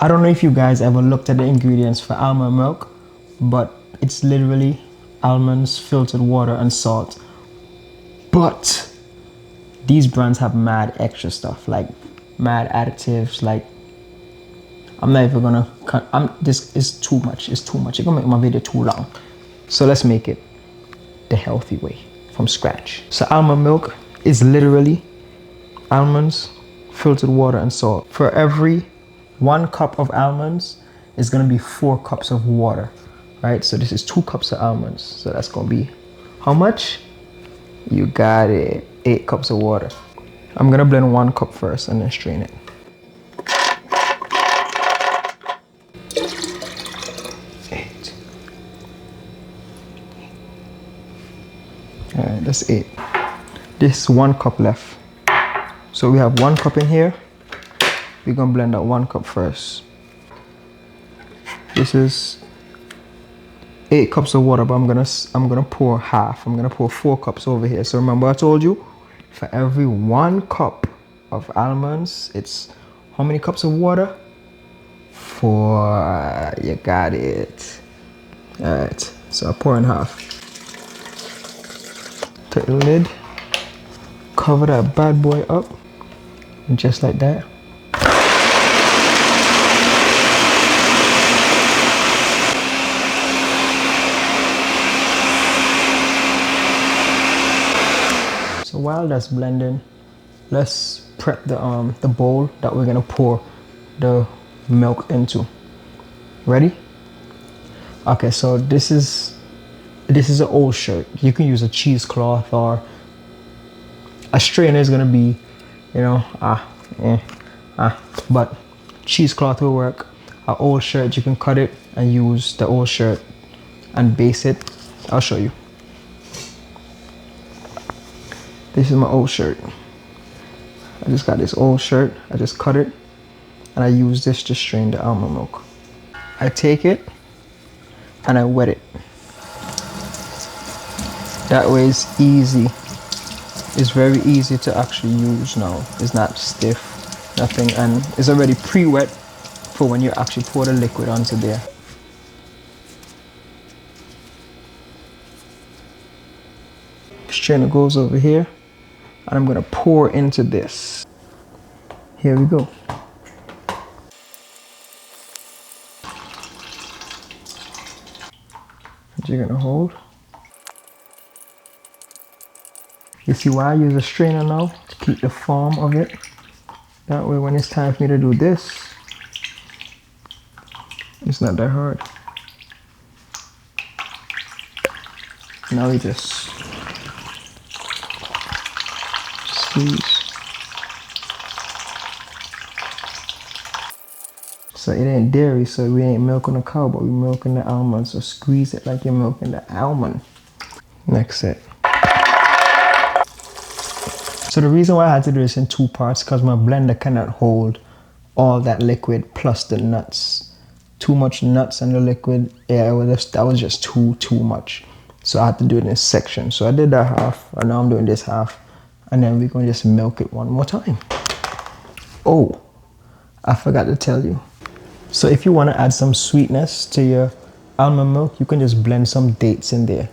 I don't know if you guys ever looked at the ingredients for almond milk, but it's literally almonds, filtered water, and salt. But these brands have mad extra stuff, like mad additives. Like, I'm not even gonna cut. This is too much. It's too much. It's gonna make my video too long. So let's make it the healthy way from scratch. So almond milk is literally almonds, filtered water, and salt. For every 1 cup of almonds, it's gonna be 4 cups of water, right? So this is 2 cups of almonds. So that's gonna be how much? You got it, 8 cups of water. I'm gonna blend 1 cup first and then strain it. All right, that's 8. This 1 cup left. So we have 1 cup in here. We're gonna blend that 1 cup first. This is 8 cups of water, but I'm gonna pour half. I'm gonna pour 4 cups over here. So remember I told you, for every 1 cup of almonds, it's how many cups of water? 4. You got it. All right, so I pour in half. Take the lid, cover that bad boy up, and just like that. So while that's blending, let's prep the bowl that we're gonna pour the milk into. Ready? Okay, so this is an old shirt. You can use a cheesecloth, or a strainer is gonna be, you know, but cheesecloth will work. An old shirt, you can cut it and use the old shirt and base it. I'll show you. This is my old shirt. I just got this old shirt. I just cut it and I use this to strain the almond milk. I take it and I wet it. That way it's easy. It's very easy to actually use now. It's not stiff, nothing, and it's already pre-wet for when you actually pour the liquid onto there. Strainer goes over here, and I'm gonna pour into this. Here we go. You're gonna hold. You see why I use a strainer now? To keep the form of it. That way when it's time for me to do this, it's not that hard. Now we just squeeze. So it ain't dairy, so we ain't milking the cow, but we're milking the almond. So squeeze it like you're milking the almond. Next set. So the reason why I had to do this in 2 parts, because my blender cannot hold all that liquid plus the nuts. Too much nuts and the liquid, yeah, that was just too much. So I had to do it in a section. So I did that half, and now I'm doing this half, and then we're gonna just milk it 1 more time. Oh, I forgot to tell you. So if you want to add some sweetness to your almond milk, you can just blend some dates in there.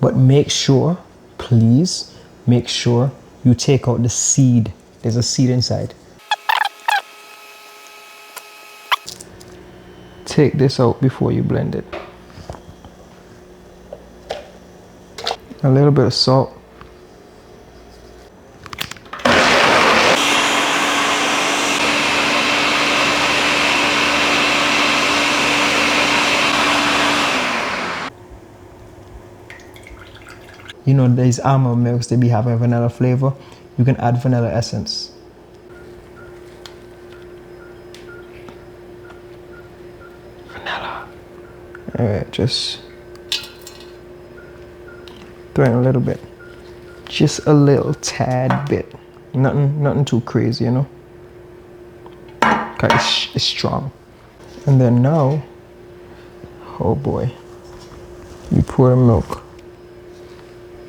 But make sure, please, make sure you take out the seed. There's a seed inside. Take this out before you blend it. A little bit of salt. You know, these almond milks, they be having vanilla flavor. You can add vanilla essence. Vanilla. All right, just throw in a little bit. Just a little tad bit. Nothing too crazy, you know? Okay, it's strong. And then now, oh boy, you pour the milk.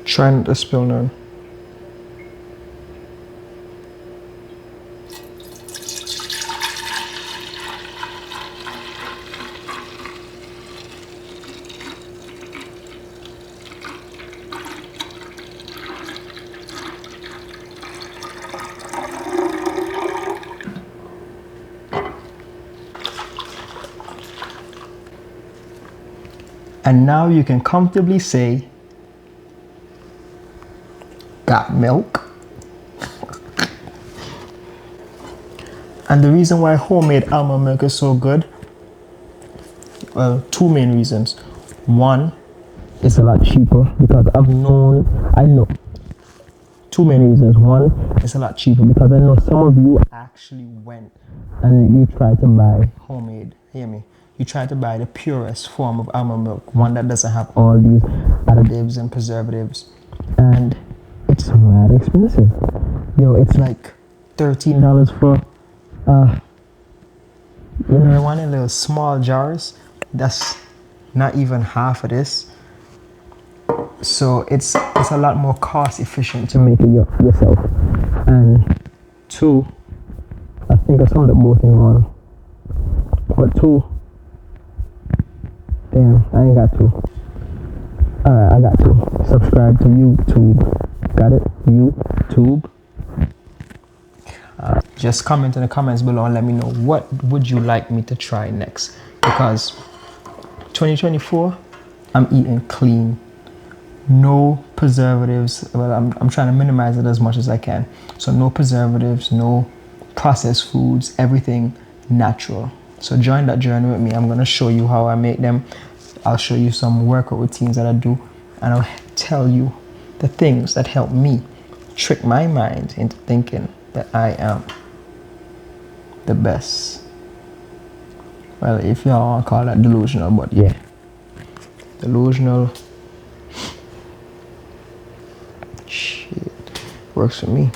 Try not to spill none. And now you can comfortably say, got milk. And the reason why homemade almond milk is so good, well, two main reasons. One, it's a lot cheaper because I know. Two main reasons. One, it's a lot cheaper because I know some of you actually went and you tried to buy homemade, hear me? You tried to buy the purest form of almond milk, one that doesn't have all these additives and preservatives. And it's mad expensive. Yo, it's like $13 for one in little small jars. That's not even half of this. So it's a lot more cost efficient to make it yourself. And two, I think I summed up both in one. But two, damn, I ain't got two. Alright, I got two. Subscribe to YouTube. Got it? YouTube. Just comment in the comments below and let me know what would you like me to try next. Because 2024, I'm eating clean. No preservatives. Well, I'm trying to minimize it as much as I can. So no preservatives, no processed foods, everything natural. So join that journey with me. I'm going to show you how I make them. I'll show you some workout routines that I do. And I'll tell you the things that help me trick my mind into thinking that I am the best. Well, if y'all want to call that delusional, but yeah. Delusional. Shit. Works for me.